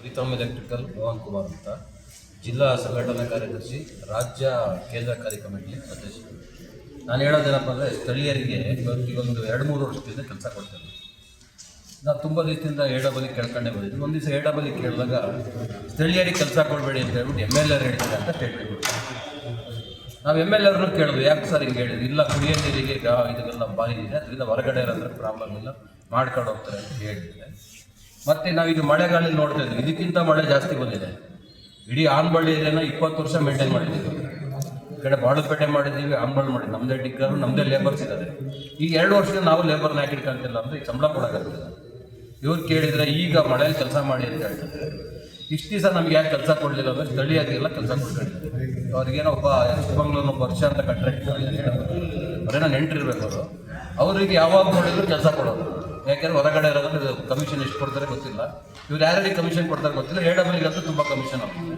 Preetham electrical Mohan Kumar ಅಂತ, ಜಿಲ್ಲಾ ಸಂಘಟನಾ ಕಾರ್ಯದರ್ಶಿ, ರಾಜ್ಯ ಕೇಂದ್ರ ಕಾರ್ಯಕ್ರಮಕ್ಕೆ ಸದಸ್ಯರು. ನಾನು ಹೇಳೋದೇನಪ್ಪ ಅಂದರೆ, ಸ್ಥಳೀಯರಿಗೆ ಇವತ್ತಿಗೊಂದು 2-3 ವರ್ಷದಿಂದ ಕೆಲಸ ಕೊಡ್ತೇನೆ. ನಾವು ತುಂಬ ದಿವಸದಿಂದ ಎಡಬಲಿ ಕೇಳ್ಕೊಂಡೇ ಬಂದಿದ್ವಿ. ಒಂದು ದಿವಸ ಎಡಬಲಿ ಕೇಳಿದಾಗ ಸ್ಥಳೀಯರಿಗೆ ಕೆಲಸ ಕೊಡಬೇಡಿ ಅಂತ ಹೇಳ್ಬಿಟ್ಟು MLA ಹೇಳ್ತಾರೆ ಅಂತ ಸ್ಟೇಟ್ಮೆಂಟ್ ಕೊಡ್ತೀವಿ. ನಾವು MLA ಕೇಳಿದ್ವಿ, ಯಾಕೆ ಸರ್ ಹಿಂಗೆ ಹೇಳಿದ್ವಿ? ಇಲ್ಲ, ಕುಡಿಯೋ ನೀರಿಗೆ ಇದೆಲ್ಲ ಬಾಯಿ ಇದೆ, ಅದರಿಂದ ಹೊರಗಡೆ ಇರೋದ್ರೆ ಪ್ರಾಬ್ಲಮ್ ಇಲ್ಲ, ಮಾಡ್ಕೊಂಡು ಹೋಗ್ತಾರೆ ಅಂತ ಹೇಳಿದ್ರೆ. ಮತ್ತು ನಾವೀಗ ಮಳೆಗಾಲ ನೋಡ್ತಾ ಇದ್ವಿ, ಇದಕ್ಕಿಂತ ಮಳೆ ಜಾಸ್ತಿ ಬಂದಿದೆ. ಇಡೀ ಆನ್ಬಳ್ಳಿ ಏರಿಯಾನ 20 ವರ್ಷ ಮೇಂಟೈನ್ ಮಾಡಿದ್ದೀವಿ. ಈ ಕಡೆ ಬಾಳುಪೇಟೆ ಮಾಡಿದ್ದೀವಿ, ಆನ್ಬಳ್ಳಿ ಮಾಡಿದ್ವಿ. ನಮ್ಮದೇ ಟಿಕ್ಕರು, ನಮ್ಮದೇ ಲೇಬರ್ಸ್ ಇದ್ದಾರೆ. ಈಗ 2 ವರ್ಷದಿಂದ ನಾವು ಲೇಬರ್ನ ಹಾಕಿಡ್ಕೊಂತಿಲ್ಲ ಅಂದರೆ ಈಗ ಸಂಬಳ ಕೊಡೋಕ್ಕಾಗ್ತದೆ. ಇವ್ರು ಕೇಳಿದರೆ ಈಗ ಮಳೆಯಲ್ಲಿ ಕೆಲಸ ಮಾಡಿ ಅಂತ ಹೇಳ್ತಾರೆ. ಇಷ್ಟು ದಿವಸ ನಮ್ಗೆ ಯಾಕೆ ಕೆಲಸ ಕೊಡಲಿಲ್ಲ ಅಂದರೆ ಸ್ಥಳೀಯರಿಗೆಲ್ಲ ಕೆಲಸ ಕೊಡ್ಕೊಂಡಿದ್ದಾರೆ. ಅವ್ರಿಗೇನೋ ಒಬ್ಬ ಚಿಕ್ಕಮಂಗ್ಳೂರಿನ ವರ್ಷ ಅಂತ ಕಾಂಟ್ರಾಕ್ಟ್ ಅವರೇನೋ ನೆಂಟಿರ್ಬೇಕು ಅವರು. ಅವರಿಗೆ ಯಾವಾಗ ನೋಡಿದ್ರು ಕೆಲಸ ಕೊಡೋದು. ಯಾಕೆಂದರೆ ಹೊರಗಡೆ ಇರೋದ್ರೆ ಕಮಿಷನ್ ಎಷ್ಟು ಕೊಡ್ತಾರೆ ಗೊತ್ತಿಲ್ಲ. ಇವ್ರು ಯಾರ್ಯಾರಿಗೆ ಕಮಿಷನ್ ಕೊಡ್ತಾರೆ ಗೊತ್ತಿಲ್ಲ. ಎಡಬಲಿಗಂತೂ ತುಂಬ ಕಮಿಷನ್ ಆಗ್ತದೆ.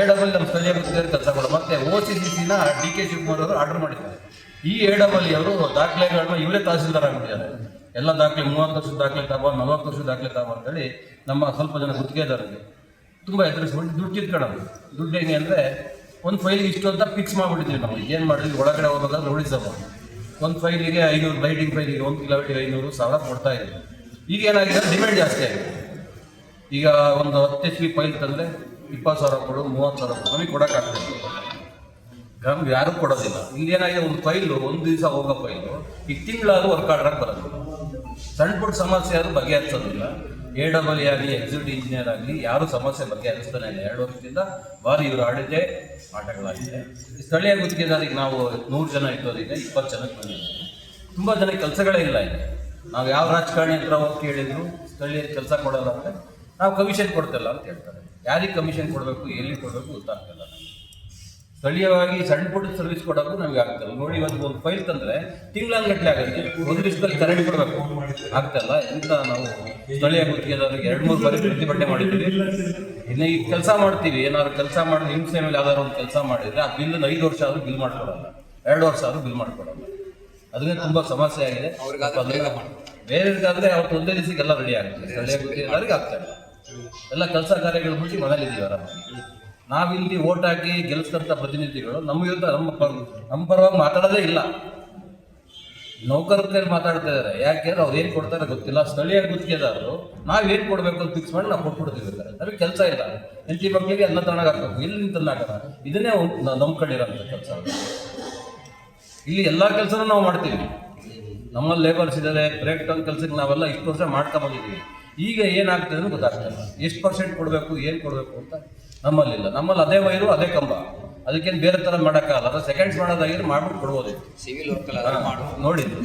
ಎಡಬಲಿ ನಮ್ಮ ಸ್ಥಳೀಯ ಗುತ್ತಿಗೆದಾರರಿಗೆ ಕೆಲಸ ಕೊಡೋ. ಮತ್ತು OCCCನ DK ಶಿವಕುಮಾರ್ ಅವರು ಆರ್ಡರ್ ಮಾಡಿದ್ದಾರೆ. ಈ ಎಡಬಲಿ ಅವರು ದಾಖಲೆಗಳನ್ನ ಇವರೇ ತಹಸೀಲ್ದಾರ್ ಆಗಿಬಿಟ್ಟಿದ್ದಾರೆ. ಎಲ್ಲ ದಾಖಲೆ 30 ವರ್ಷದ ದಾಖಲೆ ತಗೋ, 40 ವರ್ಷದ ದಾಖಲೆ ತಗೋ ಅಂತೇಳಿ ನಮ್ಮ ಸ್ವಲ್ಪ ಜನ ಗುತ್ತಿಗೆದಾರರಿಗೆ ತುಂಬ ಎದುರಿಸ್ಬಿಟ್ಟು ದುಡ್ಡು ಕಿತ್ಕೊಳ್ಳೋದು. ದುಡ್ಡು ಹೆಂಗೆ ಅಂದರೆ, ಒಂದು ಫೈಲಿಗೆ ಇಷ್ಟು ಅಂತ ಫಿಕ್ಸ್ ಮಾಡಿಬಿಟ್ಟಿದ್ವಿ. ನಾವು ಏನು ಮಾಡಿದ್ವಿ, ಒಳಗಡೆ ಹೋಗೋದಾದ್ರೆ ಉಳಿಸೋದು. ಒಂದು ಫೈಲಿಗೆ 500, ಲೈಟಿಂಗ್ ಫೈಲಿಗೆ 1 ಕಿಲೋಮೀಟರ್ಗೆ 500,000 ಕೊಡ್ತಾ ಇದ್ದೀವಿ. ಈಗ ಏನಾಗಿದೆ, ಡಿಮ್ಯಾಂಡ್ ಜಾಸ್ತಿ ಆಗಿದೆ. ಈಗ ಒಂದು 10 HP ಫೈಲ್ ತಂದರೆ 20,000 ಕೊಡು, 30,000 ಕೊಡು, ನಮಗೆ ಕೊಡೋಕ್ಕಾಗ್ತದೆ. ನಮ್ಗೆ ಯಾರೂ ಕೊಡೋದಿಲ್ಲ. ಇಲ್ಲಿ ಏನಾಗಿದೆ, ಒಂದು ಫೈಲು ಒಂದು ದಿವಸ ಹೋಗೋ ಫೈಲು ಈಗ ತಿಂಗಳಾದರೂ ವರ್ಕ್ ಆರ್ಡ್ರಾಗಿ ಬರೋದಿಲ್ಲ. ಸಣ್ಣ ಪುಟ್ಟ ಸಮಸ್ಯೆ ಅದು ಬಗೆಹರಿಸೋದಿಲ್ಲ. AWE ಆಗಲಿ, ಎಕ್ಸಿಕ್ಯೂಟಿವ್ ಇಂಜಿನಿಯರ್ ಆಗಲಿ, ಯಾರೂ ಸಮಸ್ಯೆ ಬಗೆಹರಿಸ್ತಾನೆ ಇಲ್ಲ. 2 ವರ್ಷದಿಂದ ಭಾರಿ ಇವರು ಆಡಿದ್ದೇ ಆಟಗಳಾಗಿದೆ. ಸ್ಥಳೀಯ ಗುತ್ತಿಗೆದಾರಿಗೆ ನಾವು 100 ಜನ ಇದ್ದೋರಿಗೆ 20 ಜನಕ್ಕೆ ಬಂದಿದ್ದೀವಿ. ತುಂಬ ಜನಕ್ಕೆ ಕೆಲಸಗಳೇ ಇಲ್ಲ ಇದೆ. ನಾವು ಯಾವ ರಾಜಕಾರಣಿ ಹತ್ರ ಹೋಗಿ ಕೇಳಿದ್ರು ಸ್ಥಳೀಯರಿಗೆ ಕೆಲಸ ಕೊಡೋಲ್ಲ ಅಂದರೆ ನಾವು ಕಮಿಷನ್ ಕೊಡ್ತಿಲ್ಲ ಅಂತ ಹೇಳ್ತಾರೆ. ಯಾರಿಗೆ ಕಮಿಷನ್ ಕೊಡಬೇಕು, ಎಲ್ಲಿ ಕೊಡಬೇಕು ಗೊತ್ತಾಗ್ತಿಲ್ಲ. ಸ್ಥಳೀಯವಾಗಿ ಸಣ್ಣ ಪುಟ್ಟ ಸರ್ವಿಸ್ ಕೊಡೋದು ನಮಗೆ ಆಗ್ತಲ್ಲ. ನೋಡಿ, ಇವತ್ತು ಒಂದು ಫೈಲ್ ತಂದರೆ ತಿಂಗಳಂಗಟ್ಟಲೆ ಆಗುತ್ತೆ. ಒಂದು ದಿವಸದಲ್ಲಿ ಕರೆಂಟ್ ಕೊಡಬೇಕು, ಆಗ್ತಲ್ಲ. ಇಂಥ ನಾವು ಸ್ಥಳೀಯ ಗುತ್ತಿಗೆದಾರರಿಗೆ 2-3 ಬಾರಿ ಪ್ರತಿಭಟನೆ ಮಾಡಿದ್ದೀವಿ. ಇನ್ನು ಈಗ ಕೆಲಸ ಮಾಡ್ತೀವಿ, ಏನಾದ್ರು ಕೆಲಸ ಮಾಡಿ ಹಿಂಸೆ ಮೇಲೆ ಯಾವ್ದಾದ್ರು ಒಂದು ಕೆಲಸ ಮಾಡಿದರೆ ಆ ಬಿಲ್ 5 ವರ್ಷ ಆದರೂ ಬಿಲ್ ಮಾಡ್ಕೊಡಲ್ಲ, 2 ವರ್ಷ ಆದರೂ ಬಿಲ್ ಮಾಡ್ಕೊಡಲ್ಲ. ಅದರಿಂದ ತುಂಬ ಸಮಸ್ಯೆ ಆಗಿದೆ. ಬೇರೆಯವ್ರಿಗಾದರೆ ಅವತ್ತು ಒಂದೇ ದಿವಸಕ್ಕೆ ಎಲ್ಲ ರೆಡಿ ಆಗುತ್ತೆ. ಸ್ಥಳೀಯ ಗುತ್ತಿಗೆದಾರಿಗೆ ಆಗ್ತಾಯಿಲ್ಲ. ಎಲ್ಲ ಕೆಲಸ ಕಾರ್ಯಗಳು ಬಿಟ್ಟು ಮನೇಲಿದ್ದೀವಿ ಆರಾಮಾಗಿ. ನಾವಿಲ್ಲಿ ಓಟ್ ಹಾಕಿ ಗೆಲ್ಲಿಸಿದಂಥ ಪ್ರತಿನಿಧಿಗಳು ನಮ್ಮ ವಿರುದ್ಧ ನಮ್ಮ ಪರವಾಗಿ ಮಾತಾಡೋದೇ ಇಲ್ಲ. ನೌಕರರ ಕೈಲಿ ಮಾತಾಡ್ತಾ ಇದ್ದಾರೆ. ಯಾಕೆಂದ್ರೆ ಅವ್ರು ಏನು ಕೊಡ್ತಾರೆ ಗೊತ್ತಿಲ್ಲ. ಸ್ಥಳೀಯ ಗುತ್ತಿಗೆದಾರರು ನಾವೇನು ಕೊಡಬೇಕು ಅಂತ ಫಿಕ್ಸ್ ಮಾಡಿ ನಾವು ಕೊಟ್ಬಿಡ್ತಿರ್ತಾರೆ. ನಮಗೆ ಕೆಲಸ ಇಲ್ಲ. ಹೆಂಡತಿ ಮಕ್ಕಳಿಗೆ ಅನ್ನ ತಣ್ಣಗೆ ಹಾಕ್ಬೇಕು, ಎಲ್ಲಿ ನಿಂತನ್ನ ಹಾಕೋಣ. ಇದನ್ನೇ ನಂಬ್ಕೊಂಡಿರೋಂಥ ಕೆಲಸ. ಇಲ್ಲಿ ಎಲ್ಲ ಕೆಲಸನೂ ನಾವು ಮಾಡ್ತೀವಿ. ನಮ್ಮಲ್ಲಿ ಲೇಬರ್ಸ್ ಇದ್ದಾರೆ. ಬ್ರೇಕ್ ಡೌನ್ ಕೆಲಸಕ್ಕೆ ನಾವೆಲ್ಲ ಇಷ್ಟು ವರ್ಷ ಮಾಡ್ಕೊಂಬಂದಿದ್ದೀವಿ. ಈಗ ಏನಾಗ್ತದೆ ಅಂತ ಗೊತ್ತಾಗ್ತಲ್ಲ. ಎಷ್ಟು % ಕೊಡಬೇಕು, ಏನು ಕೊಡಬೇಕು ಅಂತ ನಮ್ಮಲ್ಲಿಲ್ಲ. ನಮ್ಮಲ್ಲಿ ಅದೇ ವೈರು, ಅದೇ ಕಂಬ. ಅದಕ್ಕೇನು ಬೇರೆ ಥರ ಮಾಡೋಕ್ಕಾಗಲ್ಲ. ಅದು ಸೆಕೆಂಡ್ಸ್ ಮಾಡೋದಾಗಿದ್ರೆ ಮಾಡ್ಬಿಟ್ಟು ಕೊಡ್ಬೋದು. ಸಿವಿಲ್ ವರ್ಕ್ ಎಲ್ಲ ನೋಡಿದ್ದು